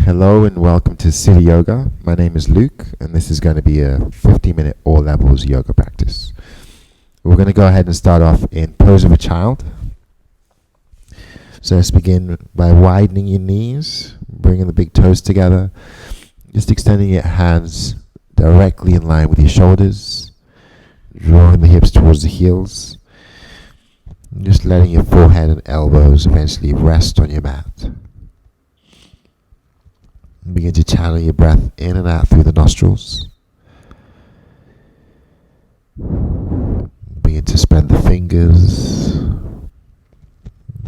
Hello and welcome to City Yoga. My name is Luke and this is going to be a 50-minute all levels yoga practice. We're going to go ahead and start off in pose of a child. So let's begin by widening your knees, bringing the big toes together, just extending your hands directly in line with your shoulders, drawing the hips towards the heels, and just letting your forehead and elbows eventually rest on your mat. Begin to channel your breath in and out through the nostrils. Begin to spread the fingers.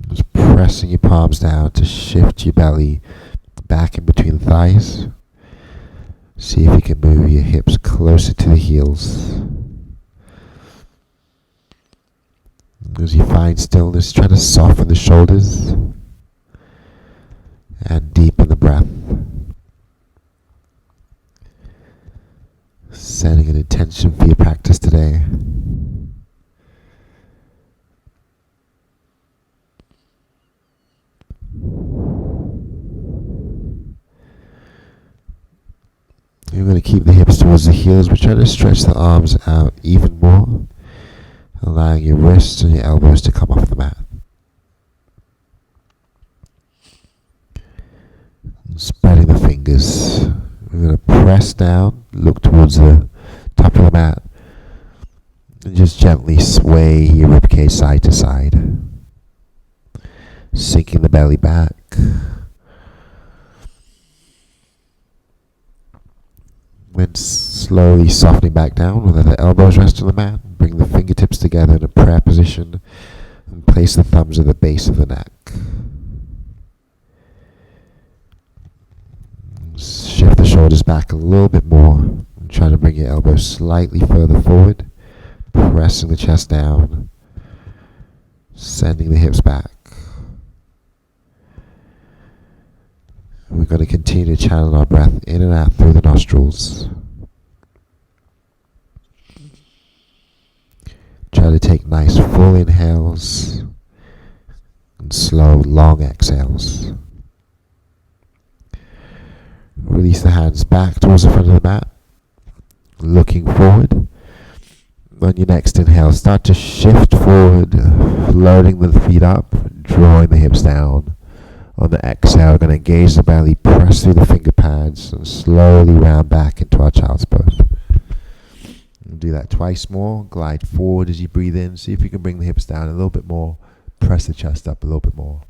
Just pressing your palms down to shift your belly back in between the thighs. See if you can move your hips closer to the heels. As you find stillness, try to soften the shoulders and deepen the breath. Setting an intention for your practice today. You're going to keep the hips towards the heels, but try to stretch the arms out even more, allowing your wrists and your elbows to come off the mat. Spreading the fingers. We're going to press down, look towards the top of the mat, and just gently sway your ribcage side to side. Sinking the belly back. Then slowly softening back down, we'll let the elbows rest on the mat. Bring the fingertips together in a prayer position and place the thumbs at the base of the neck. Shift the shoulders back a little bit more and try to bring your elbows slightly further forward, pressing the chest down, sending the hips back. We're going to continue to channel our breath in and out through the nostrils. Try to take nice full inhales and slow long exhales. Release the hands back towards the front of the mat, looking forward. On your next inhale, start to shift forward, loading the feet up, drawing the hips down. On the exhale, we're going to engage the belly, press through the finger pads, and slowly round back into our child's pose. We'll do that twice more. Glide forward as you breathe in. See if you can bring the hips down a little bit more. Press the chest up a little bit more.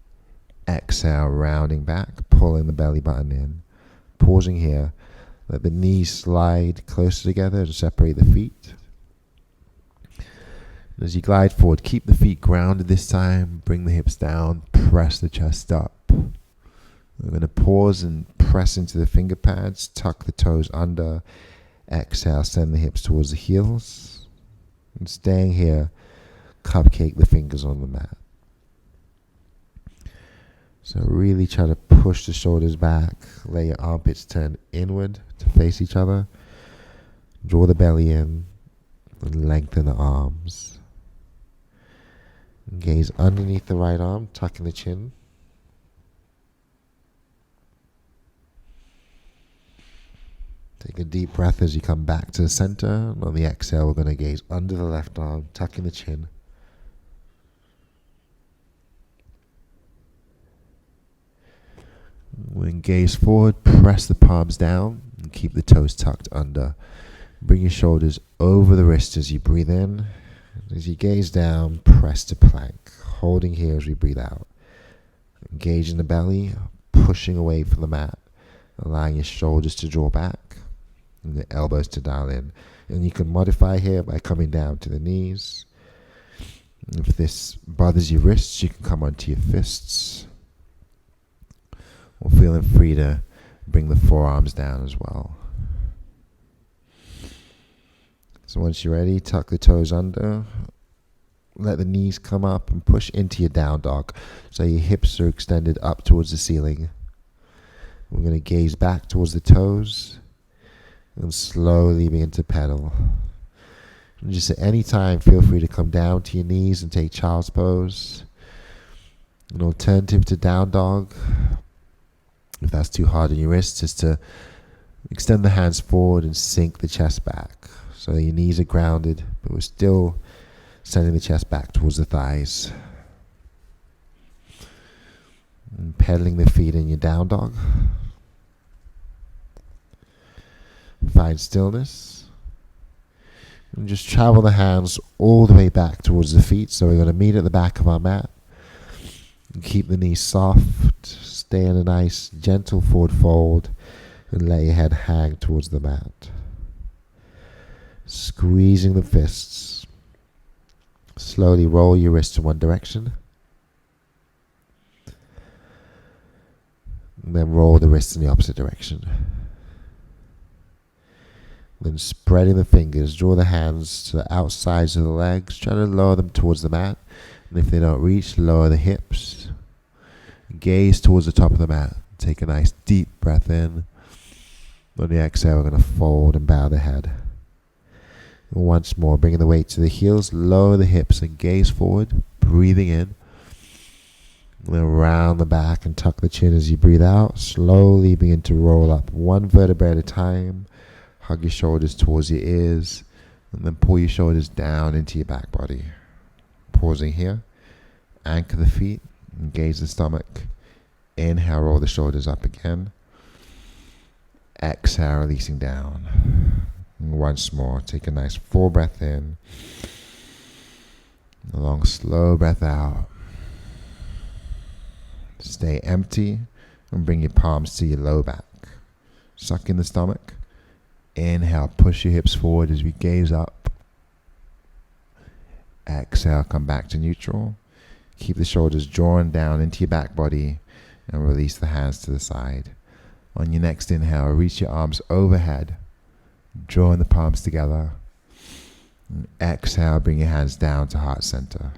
Exhale, rounding back, pulling the belly button in. Pausing here, let the knees slide closer together to separate the feet. And as you glide forward, keep the feet grounded this time. Bring the hips down, press the chest up. We're going to pause and press into the finger pads, tuck the toes under. Exhale, send the hips towards the heels. And staying here, cupcake the fingers on the mat. So really try to push the shoulders back, let your armpits turn inward to face each other. Draw the belly in and lengthen the arms. Gaze underneath the right arm, tucking the chin. Take a deep breath as you come back to the center. And on the exhale, we're going to gaze under the left arm, tucking the chin. When gaze forward, press the palms down and keep the toes tucked under. Bring your shoulders over the wrists as you breathe in. As you gaze down, press to plank, holding here as we breathe out. Engaging the belly, pushing away from the mat, allowing your shoulders to draw back and the elbows to dial in. And you can modify here by coming down to the knees. If this bothers your wrists, you can come onto your fists. Or feeling free to bring the forearms down as well. So once you're ready, tuck the toes under. Let the knees come up and push into your down dog. So your hips are extended up towards the ceiling. We're going to gaze back towards the toes and slowly begin to pedal. And just at any time, feel free to come down to your knees and take child's pose. An alternative to down dog If that's too hard on your wrists, just to extend the hands forward and sink the chest back. So your knees are grounded, but we're still sending the chest back towards the thighs. And pedaling the feet in your down dog. Find stillness. And just travel the hands all the way back towards the feet. So we're going to meet at the back of our mat. And keep the knees soft. Stay in a nice, gentle forward fold. And let your head hang towards the mat. Squeezing the fists. Slowly roll your wrists in one direction. And then roll the wrists in the opposite direction. Then spreading the fingers, draw the hands to the outsides of the legs. Try to lower them towards the mat. And if they don't reach, lower the hips. Gaze towards the top of the mat. Take a nice deep breath in. On the exhale, we're going to fold and bow the head. And once more, bringing the weight to the heels, lower the hips and gaze forward, breathing in. And then round the back and tuck the chin as you breathe out. Slowly begin to roll up one vertebrae at a time. Hug your shoulders towards your ears. And then pull your shoulders down into your back body. Pausing here. Anchor the feet. Engage the stomach. Inhale, roll the shoulders up again. Exhale, releasing down. And once more, take a nice full breath in. A long, slow breath out. Stay empty and bring your palms to your low back. Suck in the stomach. Inhale, push your hips forward as we gaze up. Exhale, come back to neutral. Keep the shoulders drawn down into your back body and release the hands to the side. On your next inhale, reach your arms overhead, drawing the palms together. And exhale, bring your hands down to heart center.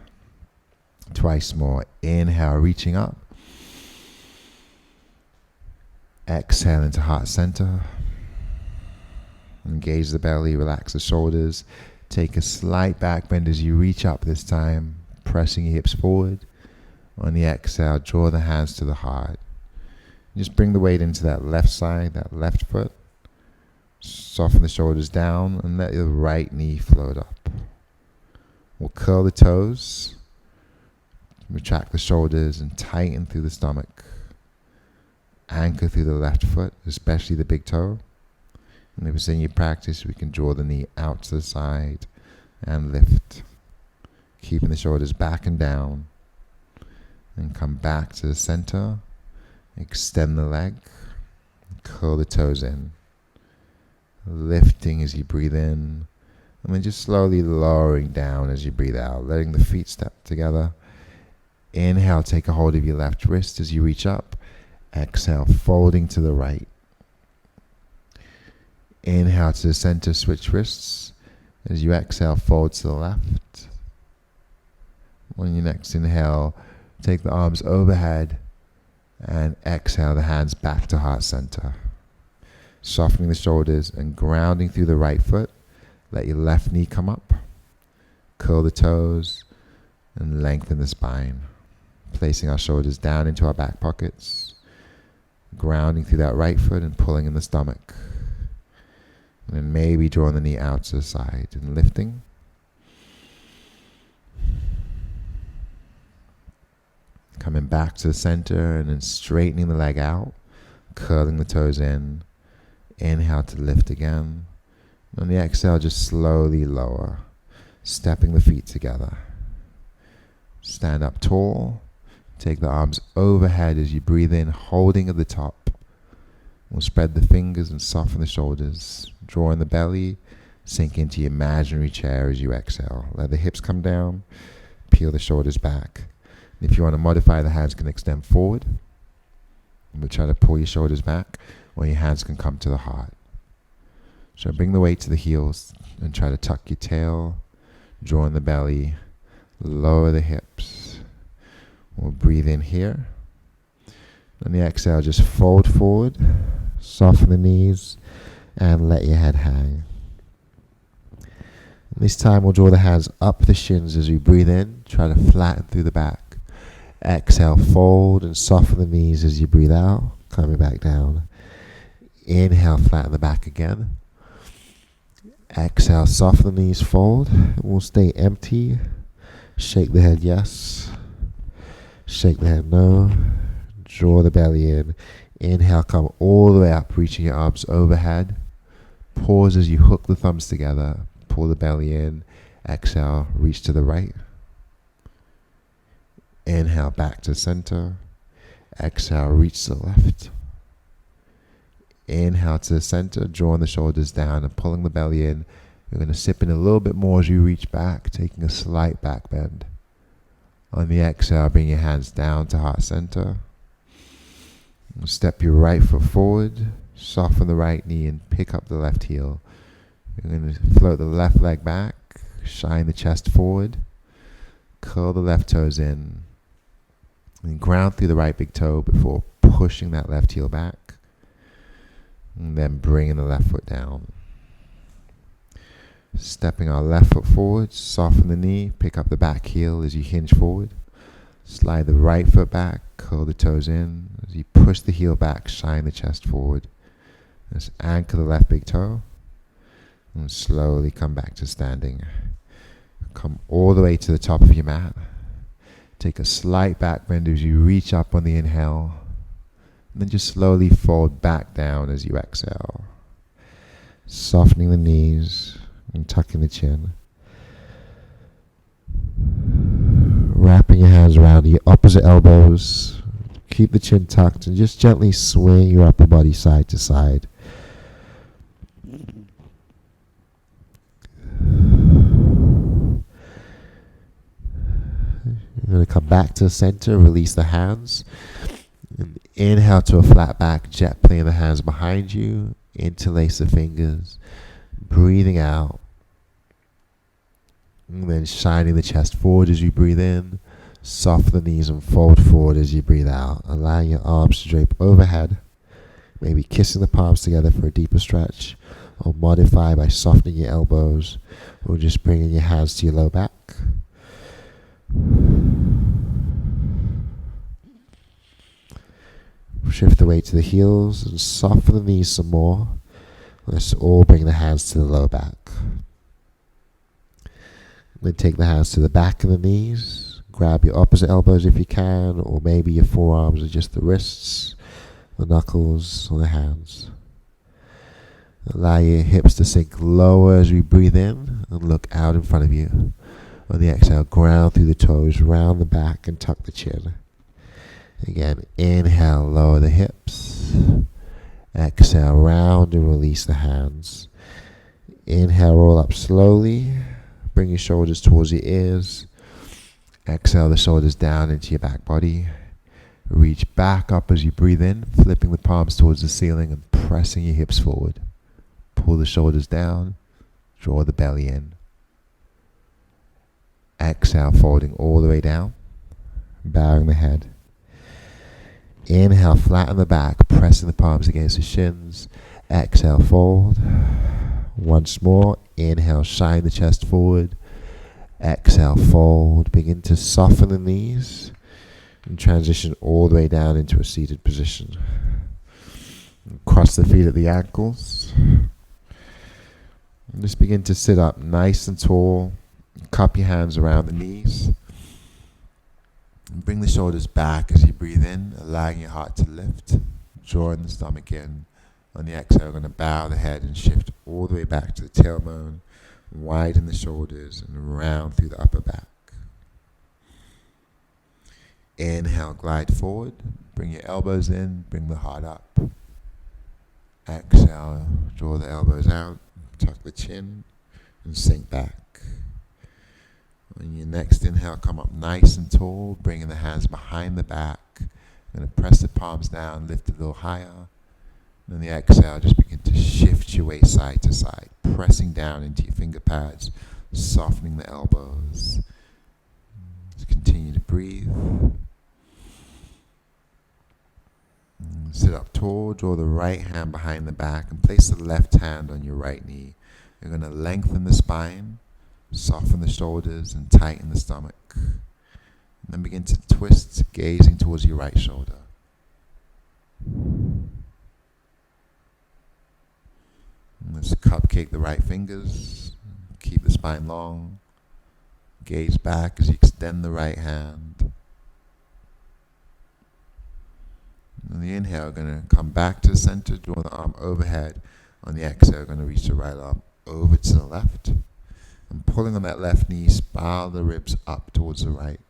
Twice more. Inhale, reaching up. Exhale into heart center. Engage the belly, relax the shoulders. Take a slight back bend as you reach up this time, pressing your hips forward. On the exhale, draw the hands to the heart. Just bring the weight into that left side, that left foot. Soften the shoulders down and let your right knee float up. We'll curl the toes, retract the shoulders and tighten through the stomach. Anchor through the left foot, especially the big toe. And if it's in your practice, we can draw the knee out to the side and lift. Keeping the shoulders back and down. And come back to the center. Extend the leg. Curl the toes in. Lifting as you breathe in. And then just slowly lowering down as you breathe out. Letting the feet step together. Inhale, take a hold of your left wrist as you reach up. Exhale, folding to the right. Inhale to the center, switch wrists. As you exhale, fold to the left. On your next inhale, take the arms overhead and exhale the hands back to heart center. Softening the shoulders and grounding through the right foot. Let your left knee come up. Curl the toes and lengthen the spine. Placing our shoulders down into our back pockets. Grounding through that right foot and pulling in the stomach. And then maybe drawing the knee out to the side and lifting. Coming back to the center and then straightening the leg out. Curling the toes in. Inhale to lift again. On the exhale, just slowly lower. Stepping the feet together. Stand up tall. Take the arms overhead as you breathe in, holding at the top. We'll spread the fingers and soften the shoulders. Draw in the belly. Sink into your imaginary chair as you exhale. Let the hips come down. Peel the shoulders back. And if you want to modify, the hands can extend forward. But try to pull your shoulders back, or your hands can come to the heart. So bring the weight to the heels and try to tuck your tail. Draw in the belly. Lower the hips. We'll breathe in here. On the exhale, just fold forward, soften the knees, and let your head hang. And this time we'll draw the hands up the shins as we breathe in. Try to flatten through the back. Exhale, fold and soften the knees as you breathe out. coming back down. Inhale, flatten the back again. Exhale, soften the knees, fold. We'll stay empty. Shake the head yes. Shake the head no. Draw the belly in. Inhale, come all the way up, reaching your arms overhead. Pause as you hook the thumbs together. Pull the belly in. Exhale, reach to the right. Inhale, back to center. Exhale, reach to the left. Inhale to the center, drawing the shoulders down and pulling the belly in. You're going to sip in a little bit more as you reach back, taking a slight back bend. On the exhale, bring your hands down to heart center. Step your right foot forward, soften the right knee and pick up the left heel. You're going to float the left leg back, shine the chest forward, curl the left toes in, and ground through the right big toe before pushing that left heel back. And then bringing the left foot down. Stepping our left foot forward, soften the knee, pick up the back heel as you hinge forward. Slide the right foot back, curl the toes in. As you push the heel back, shine the chest forward. Just anchor the left big toe. And slowly come back to standing. Come all the way to the top of your mat. Take a slight back bend as you reach up on the inhale. And then just slowly fold back down as you exhale. Softening the knees and tucking the chin. Wrapping your hands around your opposite elbows. Keep the chin tucked and just gently swing your upper body side to side. You're going to come back to the center, release the hands. And inhale to a flat back, jet plane the hands behind you. Interlace the fingers. Breathing out. And then shining the chest forward as you breathe in. Soften the knees and fold forward as you breathe out. Allowing your arms to drape overhead. Maybe kissing the palms together for a deeper stretch. Or modify by softening your elbows. Or just bringing your hands to your low back. Shift the weight to the heels and soften the knees some more. Let's all bring the hands to the low back. Then take the hands to the back of the knees. Grab your opposite elbows if you can, or maybe your forearms or just the wrists, the knuckles, or the hands. Allow your hips to sink lower as we breathe in and look out in front of you. On the exhale, ground through the toes, round the back and tuck the chin. Again, inhale, lower the hips. Exhale, round and release the hands. Inhale, roll up slowly. Bring your shoulders towards your ears. Exhale the shoulders down into your back body. Reach back up as you breathe in, flipping the palms towards the ceiling and pressing your hips forward. Pull the shoulders down. Draw the belly in. Exhale, folding all the way down. Bowing the head. Inhale, flatten the back, pressing the palms against the shins. Exhale, fold. Once more, inhale, shine the chest forward. Exhale, fold. Begin to soften the knees and transition all the way down into a seated position. Cross the feet at the ankles. And just begin to sit up nice and tall. Cup your hands around the knees. And bring the shoulders back as you breathe in, allowing your heart to lift, drawing the stomach in. On the exhale, we're going to bow the head and shift all the way back to the tailbone, widen the shoulders and round through the upper back. Inhale, glide forward, bring your elbows in, bring the heart up. Exhale, draw the elbows out, tuck the chin and sink back. On your next inhale, come up nice and tall, bringing the hands behind the back. You're going to press the palms down, lift a little higher. And on the exhale, just begin to shift your weight side to side, pressing down into your finger pads, softening the elbows. Just continue to breathe. And sit up tall, draw the right hand behind the back, and place the left hand on your right knee. You're going to lengthen the spine. Soften the shoulders and tighten the stomach. And then begin to twist, gazing towards your right shoulder. Let's cupcake the right fingers. Keep the spine long. Gaze back as you extend the right hand. On the inhale, going to come back to the center, draw the arm overhead. On the exhale, going to reach the right arm over to the left. And pulling on that left knee, spiral the ribs up towards the right.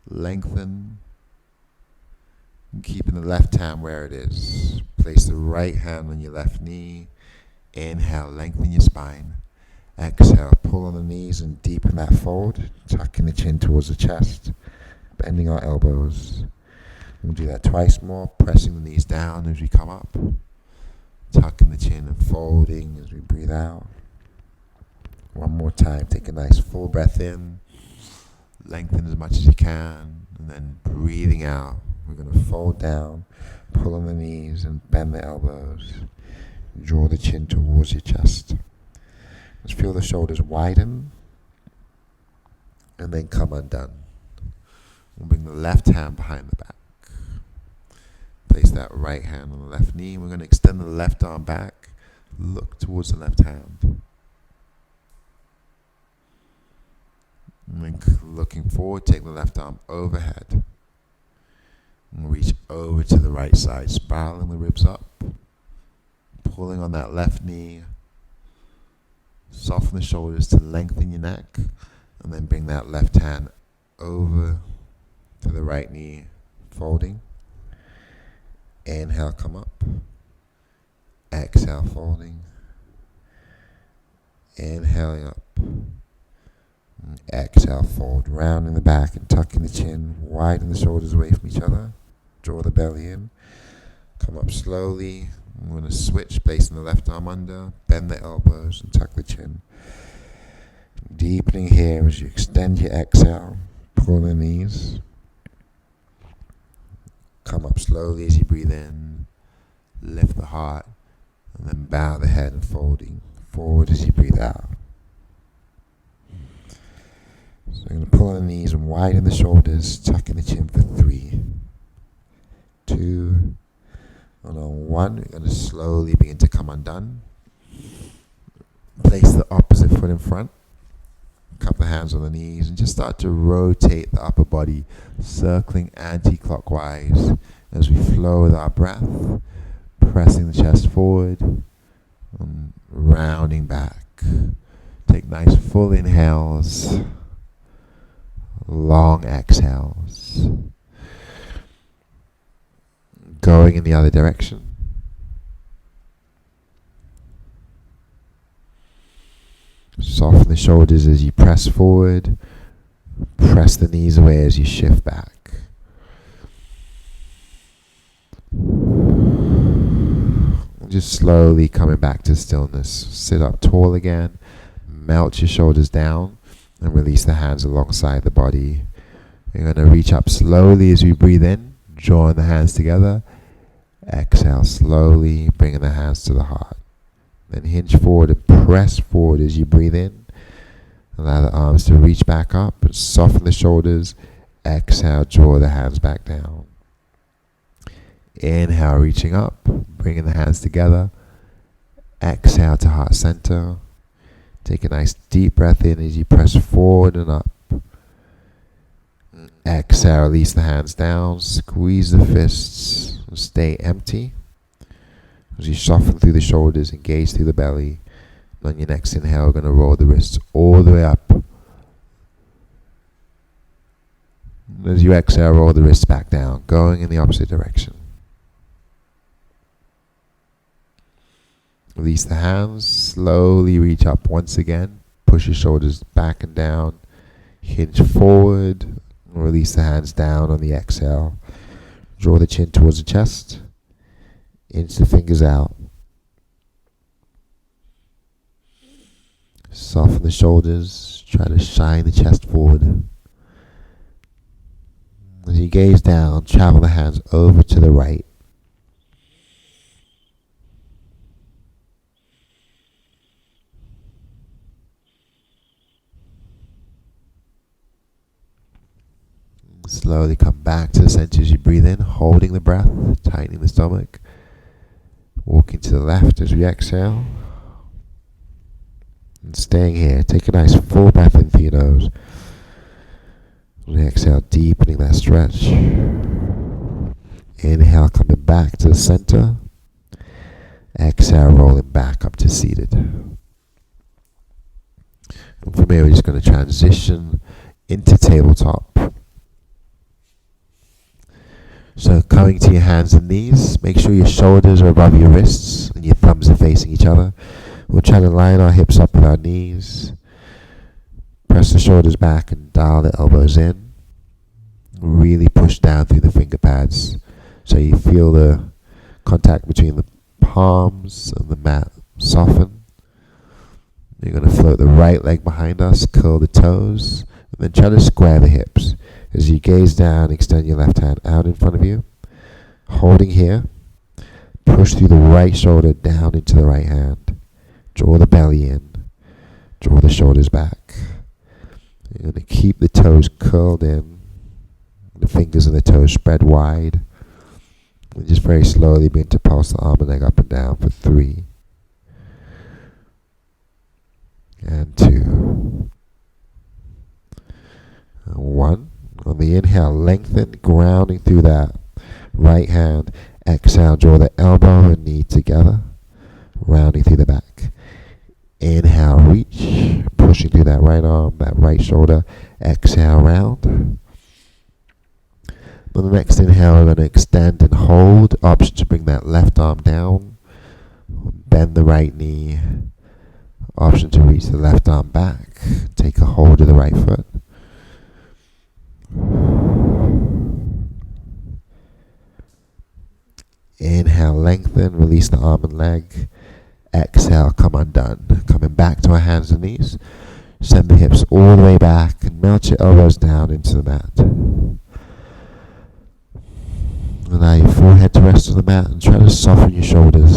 Lengthen. And keeping the left hand where it is. Place the right hand on your left knee. Inhale, lengthen your spine. Exhale, pull on the knees and deepen that fold. Tucking the chin towards the chest. Bending our elbows. We'll do that twice more, pressing the knees down as we come up. Tucking the chin and folding as we breathe out. One more time, take a nice full breath in. Lengthen as much as you can. And then breathing out. We're going to fold down, pull on the knees and bend the elbows. Draw the chin towards your chest. Just feel the shoulders widen. And then come undone. We'll bring the left hand behind the back. Place that right hand on the left knee. We're going to extend the left arm back. Look towards the left hand. And then looking forward, take the left arm overhead. And reach over to the right side, spiraling the ribs up. Pulling on that left knee. Soften the shoulders to lengthen your neck. And then bring that left hand over to the right knee, folding. Inhale, come up. Exhale, folding. Inhaling up. And exhale, fold. Rounding the back and tucking the chin. Widen the shoulders away from each other. Draw the belly in. Come up slowly. I'm going to switch, placing the left arm under. Bend the elbows and tuck the chin. Deepening here as you extend your exhale. Pull the knees. Come up slowly as you breathe in. Lift the heart. And then bow the head and folding forward as you breathe out. So you're going to pull on the knees and widen the shoulders, tucking the chin for 3, 2, and on 1. We're going to slowly begin to come undone. Place the opposite foot in front. Cup the hands on the knees and just start to rotate the upper body, circling anti-clockwise as we flow with our breath, pressing the chest forward and rounding back. Take nice full inhales, long exhales. Going in the other direction. Soften the shoulders as you press forward. Press the knees away as you shift back. Just slowly coming back to stillness. Sit up tall again. Melt your shoulders down and release the hands alongside the body. You're going to reach up slowly as we breathe in, drawing the hands together. Exhale slowly, bringing the hands to the heart. Then hinge forward and press forward as you breathe in. Allow the arms to reach back up and soften the shoulders. Exhale, draw the hands back down. Inhale, reaching up, bringing the hands together. Exhale to heart center. Take a nice deep breath in as you press forward and up. Exhale, release the hands down. Squeeze the fists. Stay empty. As you soften through the shoulders, engage through the belly. And on your next inhale, we're going to roll the wrists all the way up. As you exhale, roll the wrists back down, going in the opposite direction. Release the hands, slowly reach up once again. Push your shoulders back and down. Hinge forward. Release the hands down on the exhale. Draw the chin towards the chest. Inch the fingers out. Soften the shoulders. Try to shine the chest forward. As you gaze down, travel the hands over to the right. Slowly come back to the center as you breathe in, holding the breath, tightening the stomach. Walking to the left as we exhale. And staying here. Take a nice full breath in through your nose. And exhale, deepening that stretch. Inhale, coming back to the center. Exhale, rolling back up to seated. And from here, we're just going to transition into tabletop. So coming to your hands and knees, make sure your shoulders are above your wrists and your thumbs are facing each other. We'll try to line our hips up with our knees. Press the shoulders back and dial the elbows in. Really push down through the finger pads so you feel the contact between the palms and the mat soften. You're going to float the right leg behind us, curl the toes, and then try to square the hips. As you gaze down, extend your left hand out in front of you. Holding here, push through the right shoulder down into the right hand. Draw the belly in. Draw the shoulders back. You're going to keep the toes curled in. The fingers and the toes spread wide. And just very slowly begin to pulse the arm and leg up and down for 3. And 2. And 1. On the inhale, lengthen, grounding through that right hand. Exhale, draw the elbow and knee together, rounding through the back. Inhale, reach, pushing through that right arm, that right shoulder. Exhale, round. On the next inhale, we're going to extend and hold. Option to bring that left arm down. Bend the right knee. Option to reach the left arm back. Take a hold of the right foot. Inhale, lengthen, release the arm and leg. Exhale, come undone. Coming back to our hands and knees. Send the hips all the way back and melt your elbows down into the mat. Allow your forehead to rest on the mat and try to soften your shoulders.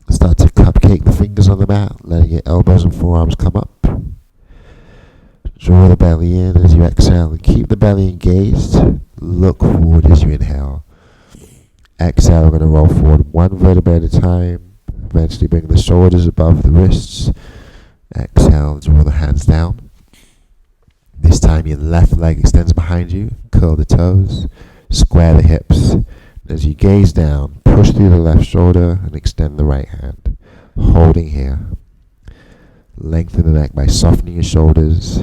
Start to cupcake the fingers on the mat, letting your elbows and forearms come up. Draw the belly in as you exhale and keep the belly engaged. Look forward as you inhale. Exhale, we're going to roll forward 1 vertebra at a time. Eventually bring the shoulders above the wrists. Exhale, draw the hands down. This time your left leg extends behind you. Curl the toes. Square the hips. As you gaze down, push through the left shoulder and extend the right hand. Holding here. Lengthen the neck by softening your shoulders.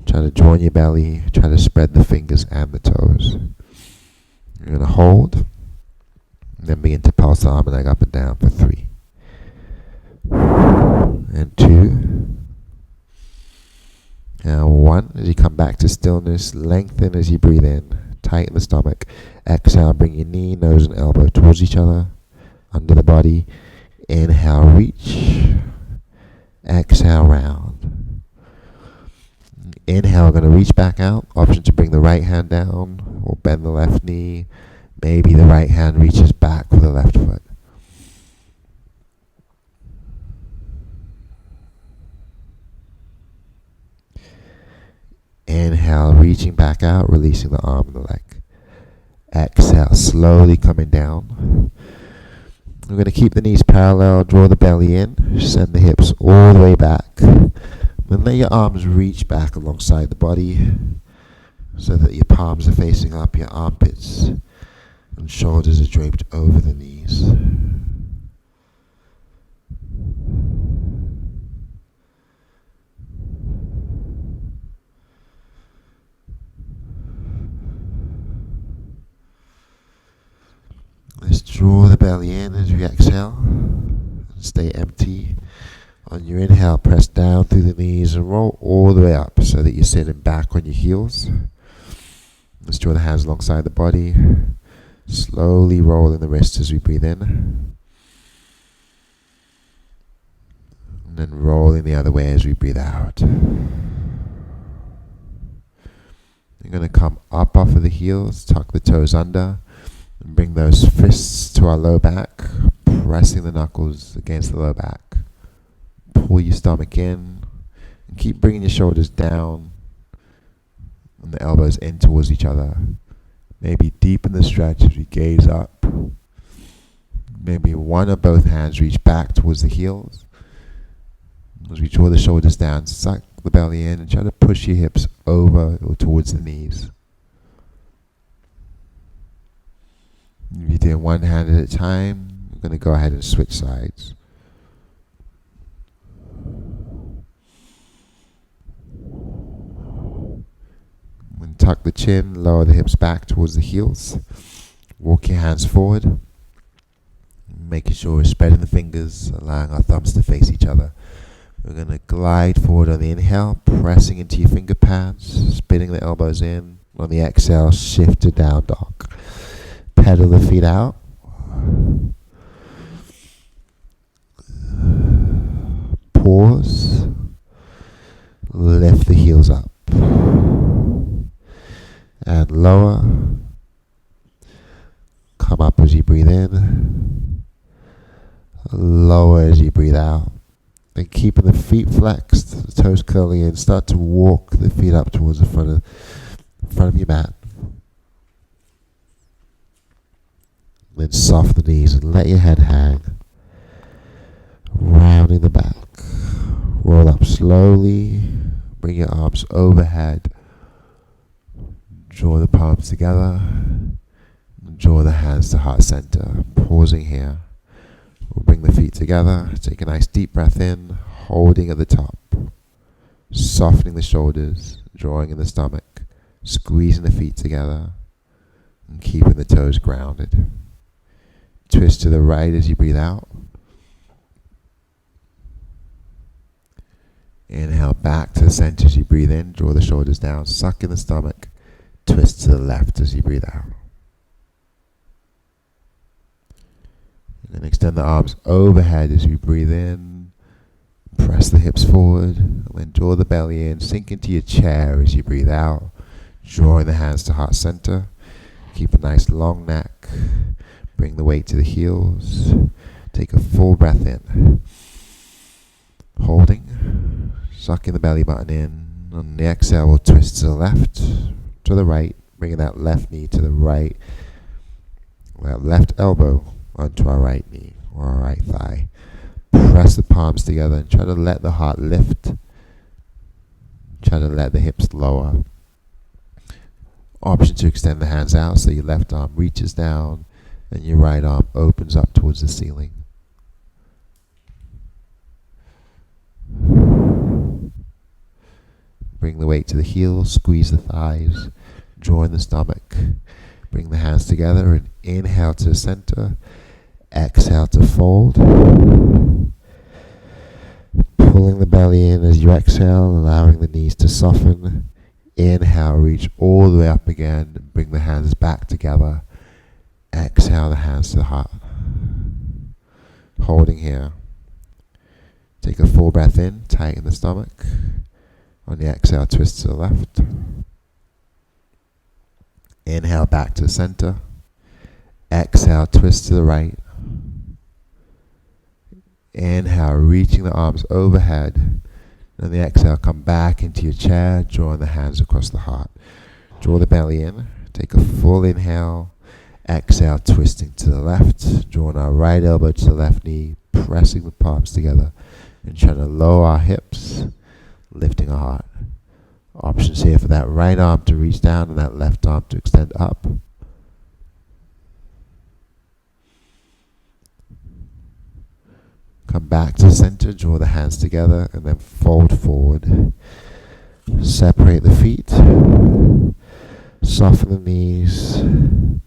Try to join your belly. Try to spread the fingers and the toes. You're going to hold. And then begin to pulse the arm and leg up and down for 3. And 2. And 1. As you come back to stillness, lengthen as you breathe in. Tighten the stomach. Exhale, bring your knee, nose, and elbow towards each other. Under the body. Inhale, reach. Exhale, round. Inhale, we're going to reach back out. Option to bring the right hand down or bend the left knee. Maybe the right hand reaches back for the left foot. Inhale, reaching back out, releasing the arm and the leg. Exhale, slowly coming down. We're going to keep the knees parallel, draw the belly in, send the hips all the way back. Then let your arms reach back alongside the body so that your palms are facing up, your armpits and shoulders are draped over the knees. Let's draw the belly in as we exhale and stay empty. On your inhale, press down through the knees and roll all the way up so that you're sitting back on your heels. Let's draw the hands alongside the body. Slowly roll in the wrists as we breathe in. And then rolling the other way as we breathe out. You're going to come up off of the heels, tuck the toes under. And bring those fists to our low back, pressing the knuckles against the low back. Pull your stomach in, and keep bringing your shoulders down and the elbows in towards each other. Maybe deepen the stretch as we gaze up. Maybe one or both hands reach back towards the heels. As we draw the shoulders down, suck the belly in and try to push your hips over or towards the knees. If you're doing one hand at a time, we're going to go ahead and switch sides. And tuck the chin, lower the hips back towards the heels. Walk your hands forward, making sure we're spreading the fingers, allowing our thumbs to face each other. We're going to glide forward on the inhale, pressing into your finger pads, spinning the elbows in. On the exhale, shift to down dog. Pedal the feet out. Pause. Lift the heels up. And lower. Come up as you breathe in. Lower as you breathe out. And keeping the feet flexed, the toes curling in, start to walk the feet up towards the front of your mat. Then soften the knees and let your head hang. Rounding the back. Roll up slowly. Bring your arms overhead. Draw the palms together. Draw the hands to heart center. Pausing here. We'll bring the feet together. Take a nice deep breath in. Holding at the top. Softening the shoulders. Drawing in the stomach. Squeezing the feet together. And keeping the toes grounded. Twist to the right as you breathe out. Inhale back to the center as you breathe in. Draw the shoulders down. Suck in the stomach. Twist to the left as you breathe out. And then extend the arms overhead as you breathe in. Press the hips forward. And then draw the belly in. Sink into your chair as you breathe out. Drawing the hands to heart center. Keep a nice long neck. Bring the weight to the heels. Take a full breath in. Holding. Sucking the belly button in. On the exhale, we'll twist to the left, to the right. Bringing that left knee to the right. That left elbow onto our right knee or our right thigh. Press the palms together and try to let the heart lift. Try to let the hips lower. Option to extend the hands out so your left arm reaches down and your right arm opens up towards the ceiling. Bring the weight to the heels, squeeze the thighs, draw in the stomach. Bring the hands together and inhale to the center, exhale to fold. Pulling the belly in as you exhale, allowing the knees to soften. Inhale, reach all the way up again, bring the hands back together. Exhale the hands to the heart. Holding here. Take a full breath in, tighten the stomach. On the exhale, twist to the left. Inhale back to the center. Exhale, twist to the right. Inhale, reaching the arms overhead. On the exhale, come back into your chair, drawing the hands across the heart. Draw the belly in. Take a full inhale. Exhale, twisting to the left. Drawing our right elbow to the left knee. Pressing the palms together. And trying to lower our hips. Lifting our heart. Options here for that right arm to reach down and that left arm to extend up. Come back to the center, draw the hands together, and then fold forward. Separate the feet. Soften the knees. I'm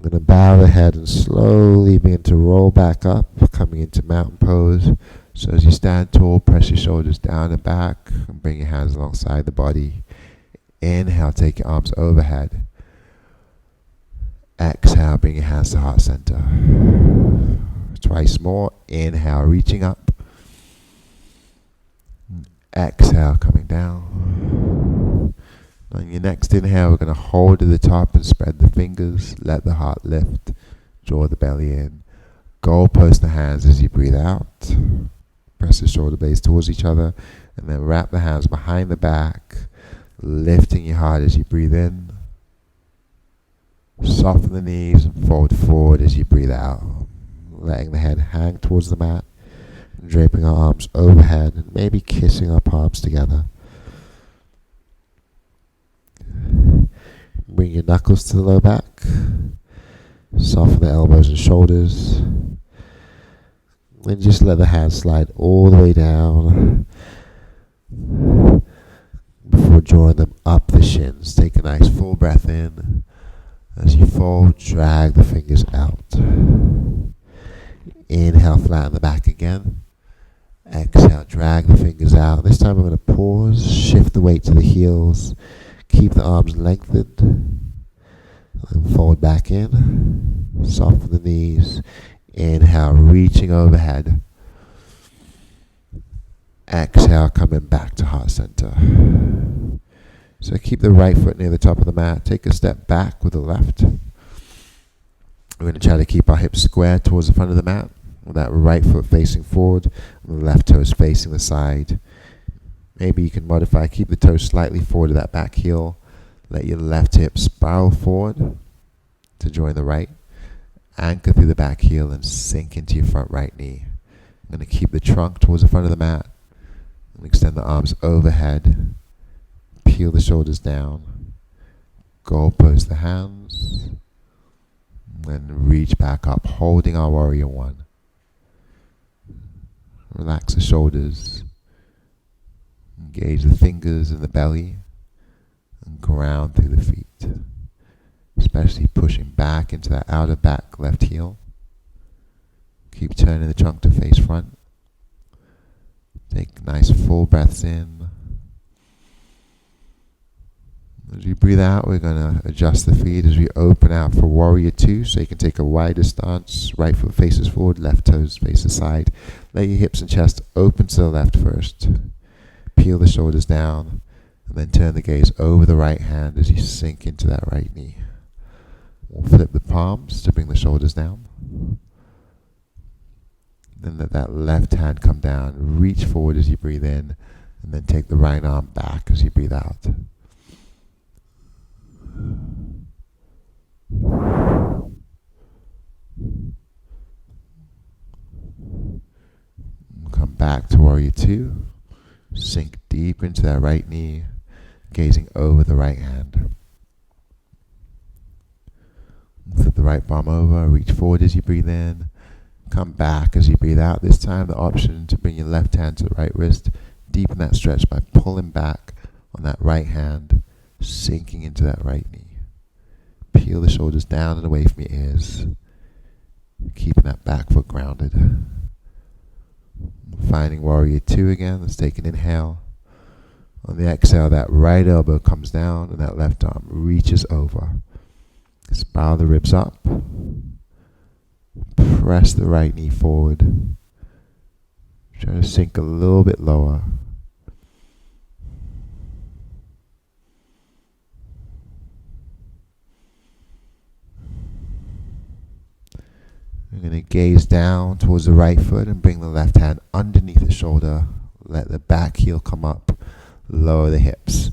going to bow the head and slowly begin to roll back up, coming into mountain pose. So as you stand tall, press your shoulders down and back, and bring your hands alongside the body. Inhale, take your arms overhead. Exhale, bring your hands to heart center. Twice more. Inhale, reaching up. Exhale, coming down. On your next inhale, we're going to hold to the top and spread the fingers. Let the heart lift. Draw the belly in. Goalpost the hands as you breathe out. Press the shoulder blades towards each other. And then wrap the hands behind the back. Lifting your heart as you breathe in. Soften the knees and fold forward as you breathe out. Letting the head hang towards the mat. Draping our arms overhead and maybe kissing our palms together. Bring your knuckles to the low back. Soften the elbows and shoulders. And just let the hands slide all the way down before drawing them up the shins. Take a nice full breath in. As you fold, drag the fingers out. Inhale, flatten the back again. Exhale, drag the fingers out. This time I'm going to pause, shift the weight to the heels. Keep the arms lengthened. And fold back in. Soften the knees. Inhale, reaching overhead. Exhale, coming back to heart center. So keep the right foot near the top of the mat. Take a step back with the left. We're going to try to keep our hips square towards the front of the mat. With that right foot facing forward and the left toes facing the side. Maybe you can modify, keep the toes slightly forward to that back heel. Let your left hip spiral forward to join the right. Anchor through the back heel and sink into your front right knee. I'm going to keep the trunk towards the front of the mat and extend the arms overhead. Peel the shoulders down. Goalpost the hands. And reach back up, holding our warrior one. Relax the shoulders. Engage the fingers in the belly. And ground through the feet. Especially pushing back into that outer back left heel. Keep turning the trunk to face front. Take nice full breaths in. As you breathe out, we're going to adjust the feet as we open out for Warrior 2. So you can take a wider stance. Right foot faces forward, left toes face the side. Let your hips and chest open to the left first. Peel the shoulders down. And then turn the gaze over the right hand as you sink into that right knee. We'll flip the palms to bring the shoulders down. Then let that left hand come down. Reach forward as you breathe in. And then take the right arm back as you breathe out. Come back to Warrior 2. Sink deep into that right knee, gazing over the right hand. Flip the right palm over, reach forward as you breathe in. Come back as you breathe out. This time the option to bring your left hand to the right wrist. Deepen that stretch by pulling back on that right hand, sinking into that right knee. Peel the shoulders down and away from your ears. Keeping that back foot grounded. Finding Warrior 2 again. Let's take an inhale. On the exhale, that right elbow comes down and that left arm reaches over. Spiral the ribs up. Press the right knee forward. Try to sink a little bit lower. We're going to gaze down towards the right foot and bring the left hand underneath the shoulder. Let the back heel come up. Lower the hips.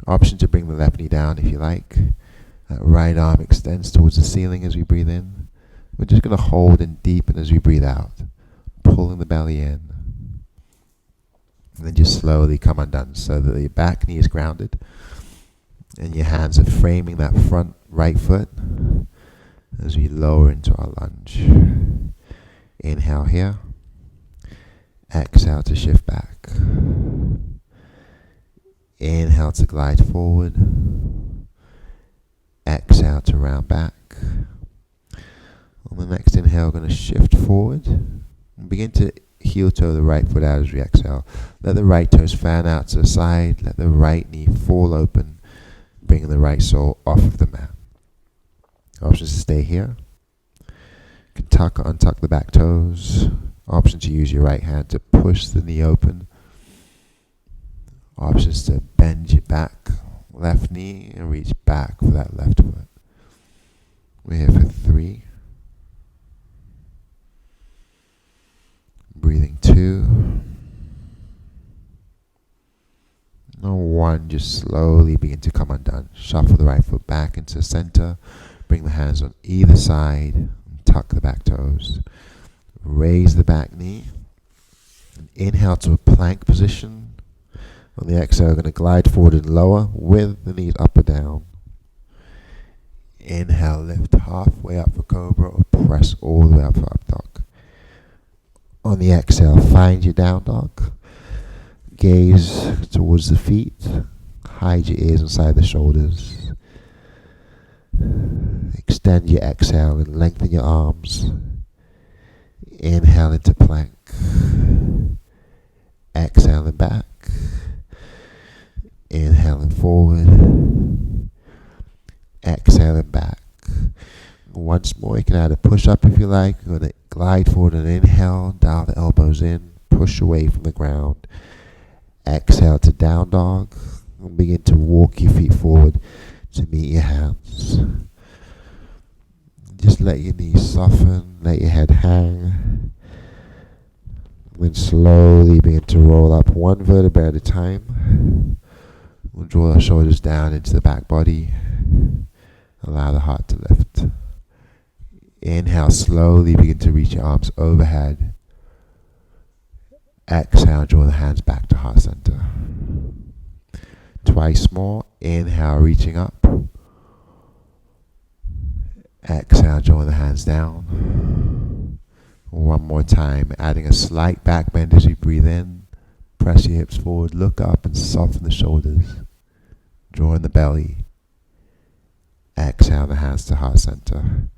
Option to bring the left knee down if you like. That right arm extends towards the ceiling as we breathe in. We're just going to hold and deepen as we breathe out. Pulling the belly in. And then just slowly come undone so that your back knee is grounded. And your hands are framing that front right foot as we lower into our lunge. Inhale here. Exhale to shift back. Inhale to glide forward. Exhale to round back. On the next inhale, we're going to shift forward and begin to heel toe the right foot out as we exhale. Let the right toes fan out to the side. Let the right knee fall open, bringing the right sole off of the mat. Options to stay here. You can tuck or untuck the back toes. Option to use your right hand to push the knee open. Options to bend your back left knee and reach back for that left foot. We're here for 3. Breathing 2. And 1, just slowly begin to come undone. Shuffle the right foot back into center. Bring the hands on either side. And tuck the back toes. Raise the back knee. And inhale to a plank position. On the exhale, we're going to glide forward and lower with the knees up or down. Inhale, lift halfway up for cobra or press all the way up for up dog. On the exhale, find your down dog. Gaze towards the feet. Hide your ears inside the shoulders. Extend your exhale and lengthen your arms. Inhale into plank. Exhale and back. Inhaling forward. Exhaling back. Once more, you can add a push-up if you like. You're going to glide forward and inhale. Dial the elbows in. Push away from the ground. Exhale to down dog. And begin to walk your feet forward to meet your hands. Just let your knees soften. Let your head hang. Then slowly begin to roll up one vertebra at a time. We'll draw our shoulders down into the back body. Allow the heart to lift. Inhale, slowly begin to reach your arms overhead. Exhale, draw the hands back to heart center. Twice more. Inhale, reaching up. Exhale, draw the hands down. One more time, adding a slight back bend as you breathe in. Press your hips forward, look up and soften the shoulders. Draw in the belly. Exhale the hands to heart center.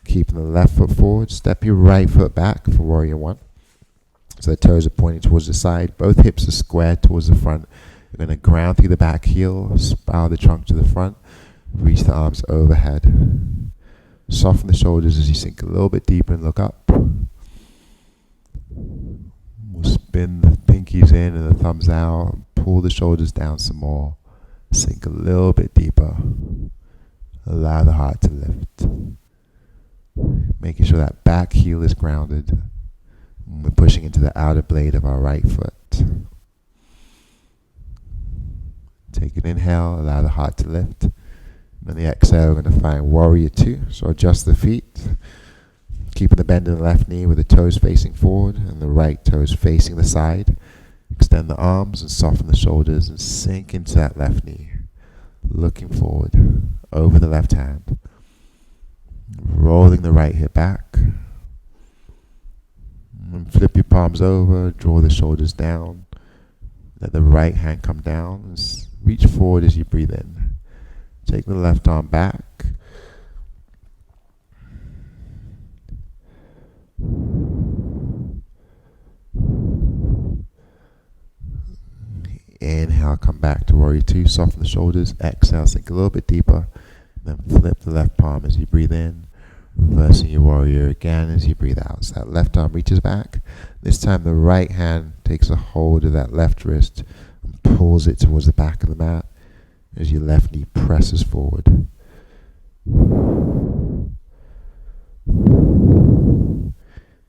Keeping the left foot forward, step your right foot back for warrior 1. So the toes are pointing towards the side. Both hips are squared towards the front. You're going to ground through the back heel, spiral the trunk to the front, reach the arms overhead. Soften the shoulders as you sink a little bit deeper and look up. We'll spin the pinkies in and the thumbs out. Pull the shoulders down some more. Sink a little bit deeper. Allow the heart to lift. Making sure that back heel is grounded. And we're pushing into the outer blade of our right foot. Take an inhale. Allow the heart to lift. And on the exhale, we're going to find warrior 2. So adjust the feet. Keeping the bend in the left knee with the toes facing forward and the right toes facing the side. Extend the arms and soften the shoulders and sink into that left knee. Looking forward over the left hand. Rolling the right hip back. And flip your palms over, draw the shoulders down. Let the right hand come down and reach forward as you breathe in. Take the left arm back. Inhale, come back to warrior 2, soften the shoulders. Exhale, sink a little bit deeper. Then flip the left palm as you breathe in. Reversing your warrior again as you breathe out. So that left arm reaches back. This time the right hand takes a hold of that left wrist and pulls it towards the back of the mat as your left knee presses forward.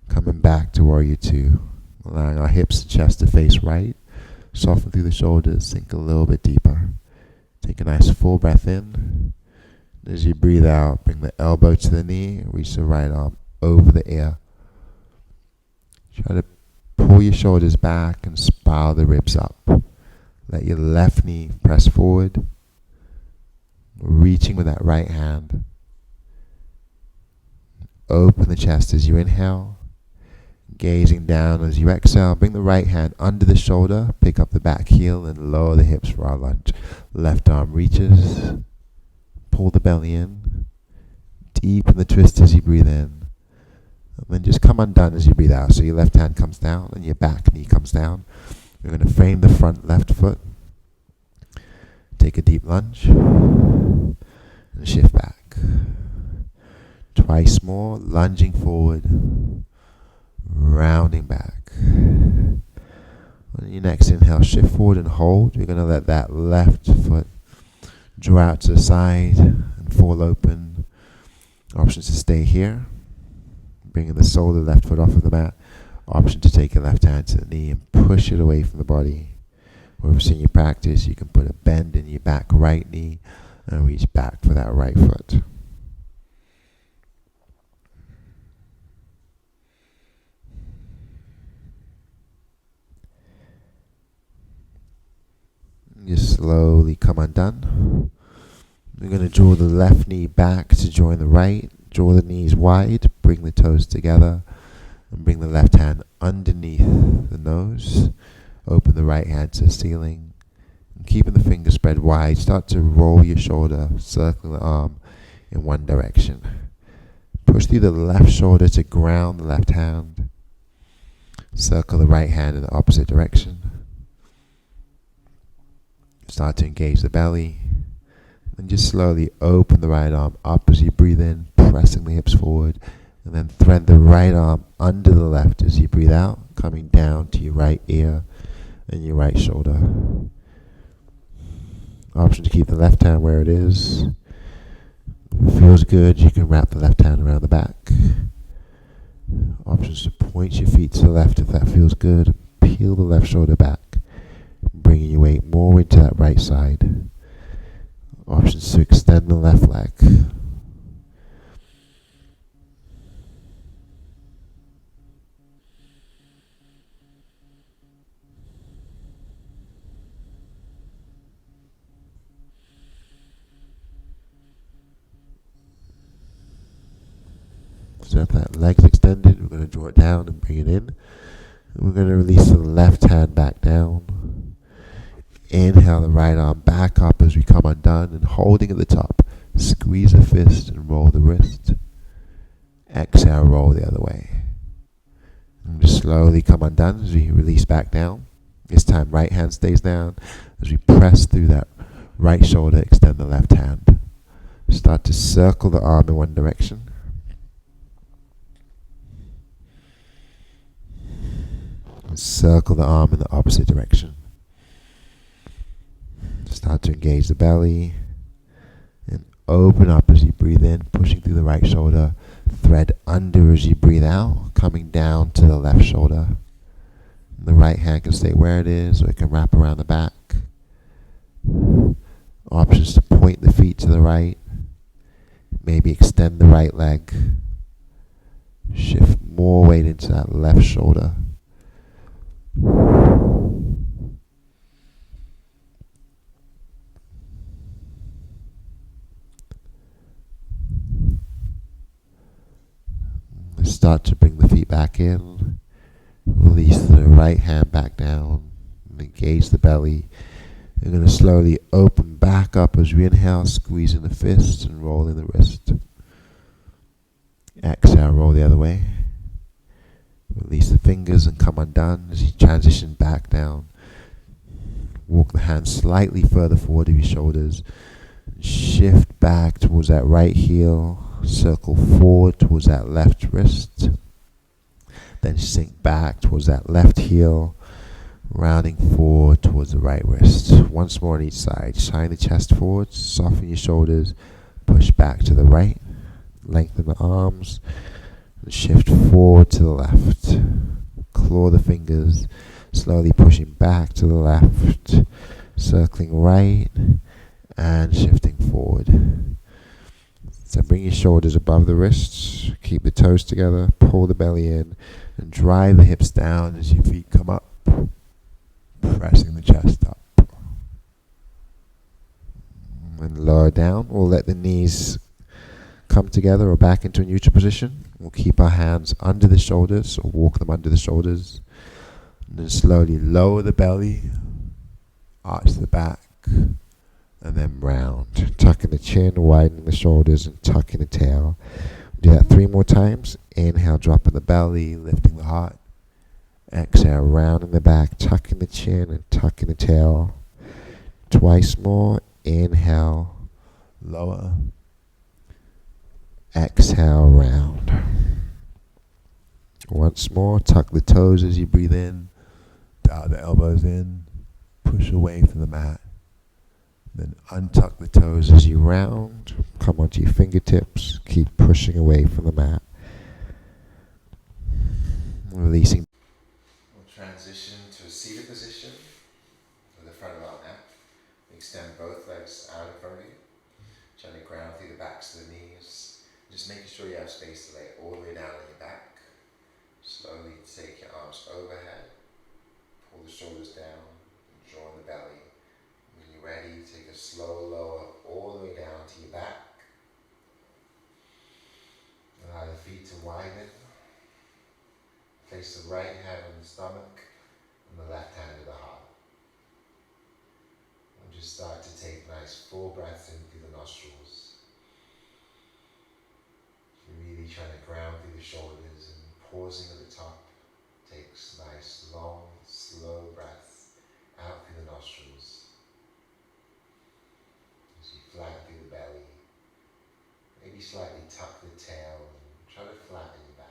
Coming back to warrior 2. Allowing our hips and chest to face right. Soften through the shoulders, sink a little bit deeper. Take a nice full breath in. As you breathe out, bring the elbow to the knee, reach the right arm over the ear. Try to pull your shoulders back and spiral the ribs up. Let your left knee press forward, reaching with that right hand. Open the chest as you inhale. Gazing down as you exhale, bring the right hand under the shoulder, pick up the back heel and lower the hips for our lunge. Left arm reaches, pull the belly in, deepen the twist as you breathe in, and then just come undone as you breathe out. So your left hand comes down and your back knee comes down. We're going to frame the front left foot, take a deep lunge, and shift back. Twice more, lunging forward. Rounding back. On your next inhale, shift forward and hold. We're going to let that left foot Draw out to the side and fall open. Options to stay here. Bringing the sole of the left foot off of the mat. Option to take your left hand to the knee and push it away from the body. Wherever in your practice, you can put a bend in your back right knee and reach back for that right foot. Just slowly come undone. We're going to draw the left knee back to join the right. Draw the knees wide, bring the toes together, and bring the left hand underneath the nose. Open the right hand to the ceiling. And keeping the fingers spread wide, start to roll your shoulder, circling the arm in one direction. Push through the left shoulder to ground the left hand. Circle the right hand in the opposite direction. Start to engage the belly. And just slowly open the right arm up as you breathe in, pressing the hips forward. And then thread the right arm under the left as you breathe out, coming down to your right ear and your right shoulder. Option to keep the left hand where it is. If it feels good, you can wrap the left hand around the back. Options to point your feet to the left if that feels good. Peel the left shoulder back, bringing your weight more into that right side. Options to extend the left leg. So if that leg's extended, we're going to draw it down and bring it in. And we're going to release the left hand back down. Inhale the right arm back up as we come undone, and holding at the top, squeeze the fist and roll the wrist. Exhale, roll the other way. And just slowly come undone as we release back down. This time right hand stays down. As we press through that right shoulder, extend the left hand. Start to circle the arm in one direction. And circle the arm in the opposite direction. Start to engage the belly and open up as you breathe in, pushing through the right shoulder. Thread under as you breathe out, coming down to the left shoulder. And the right hand can stay where it is, or it can wrap around the back. Options to point the feet to the right. Maybe extend the right leg. Shift more weight into that left shoulder. Start to bring the feet back in. Release the right hand back down. Engage the belly. You're going to slowly open back up as we inhale, squeezing the fist and rolling the wrist. Exhale, roll the other way. Release the fingers and come undone as you transition back down. Walk the hands slightly further forward of your shoulders. Shift back towards that right heel. Circle forward towards that left wrist. Then sink back towards that left heel. Rounding forward towards the right wrist. Once more on each side. Shine the chest forward. Soften your shoulders. Push back to the right. Lengthen the arms. And shift forward to the left. Claw the fingers. Slowly pushing back to the left. Circling right. And shifting forward. So bring your shoulders above the wrists. Keep the toes together. Pull the belly in. And drive the hips down as your feet come up. Pressing the chest up. And lower down. We'll let the knees come together or back into a neutral position. We'll keep our hands under the shoulders or walk them under the shoulders. And then slowly lower the belly. Arch the back. And then round. Tucking the chin, widening the shoulders, and tucking the tail. Do that 3 more times. Inhale, dropping the belly, lifting the heart. Exhale, rounding the back, tucking the chin and tucking the tail. Twice more. Inhale, lower. Exhale, round. Once more, tuck the toes as you breathe in. Dial the elbows in. Push away from the mat. Then untuck the toes as you round. Come onto your fingertips. Keep pushing away from the mat. Releasing. We'll transition to a seated position with the front of our mat. Extend both legs out in front of you. Trying to ground through the backs of the knees. Just making sure you have space to lay all the way down on your back. Slowly take your arms overhead. Pull the shoulders down. Draw the belly. When you're ready, take a slow lower all the way down to your back. Allow the feet to widen. Place the right hand on the stomach and the left hand to the heart. And just start to take nice full breaths in through the nostrils. You're really trying to ground through the shoulders and pausing at the top. Takes nice, long, slow breaths out through the nostrils. As you flatten through the belly, maybe slightly tuck the tail and try to flatten your back.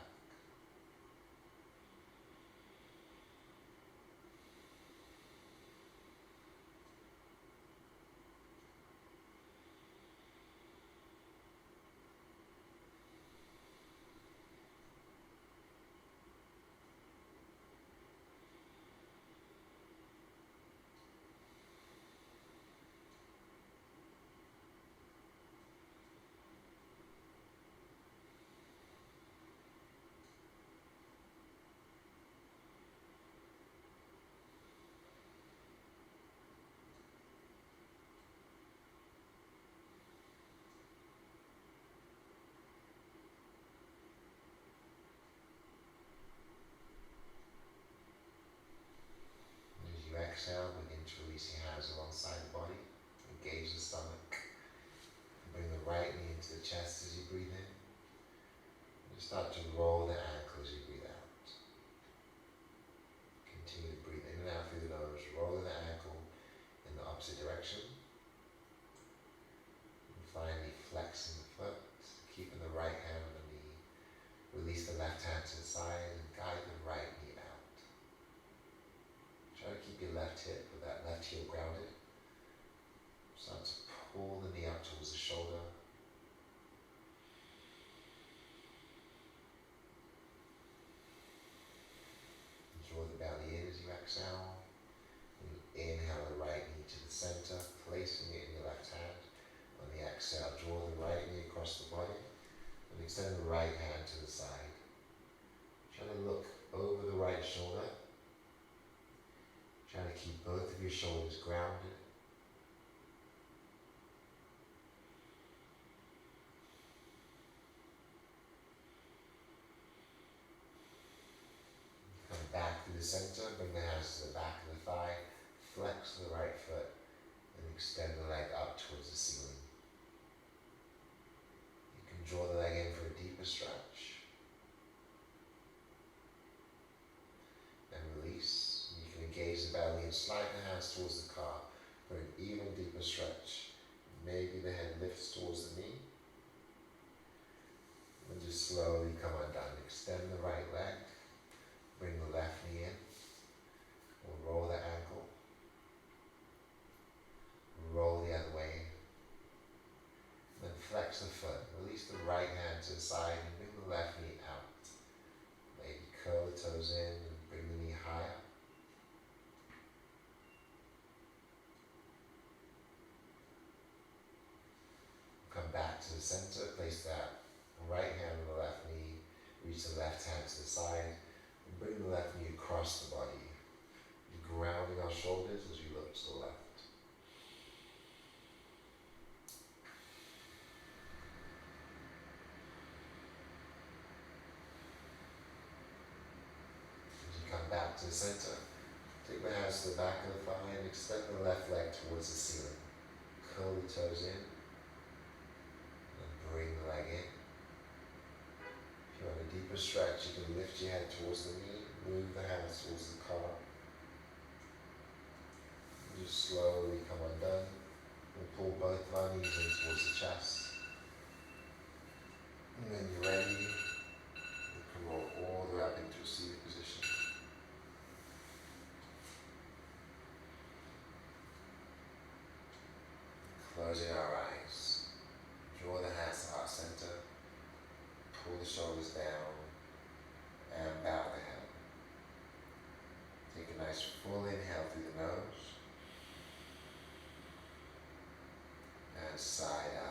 Exhale, begin to release your hands alongside the body. Engage the stomach. Bring the right knee into the chest as you breathe in. And start to roll the ankle as you breathe out. Continue to breathe in and out through the nose, rolling the ankle in the opposite direction. And finally flexing the foot, keeping the right hand on the knee. Release the left hand to the side and guide the right knee out. Try to keep your left hip with that left heel grounded. Start to pull the knee up towards the shoulder. Draw the belly in as you exhale. And inhale the right knee to the center, placing it in your left hand. On the exhale, draw the right knee across the body and extend the right hand to the side. Try to look over the right shoulder. Try to keep both of your shoulders grounded. Come back to the center, bring the hands to the back of the thigh, flex the right foot, and extend the leg up towards the ceiling. You can draw the leg in for a deeper stretch. And release. Engage the belly and slide the hands towards the calf for an even deeper stretch. Maybe the head lifts towards the knee. And just slowly come undone. Extend the right leg. Bring the left knee in. We'll roll the ankle. Roll the other way. Then flex the foot. Release the right hand to the side and bring the left knee out. Maybe curl the toes in and bring the knee higher. Come back to the center, place that right hand on the left knee, reach the left hand to the side, and bring the left knee across the body. You're grounding our shoulders as you look to the left. As you come back to the center, take the hands to the back of the thigh and extend the left leg towards the ceiling. Curl the toes in. Bring the leg in. If you want a deeper stretch, you can lift your head towards the knee, move the hands towards the collar. And just slowly come undone. And pull both of our knees in towards the chest. And when you're ready, you can roll all the way up into a seated position. Closing our eyes. Draw the hands to heart center. Pull the shoulders down and bow the head. Take a nice full inhale through the nose and sigh out.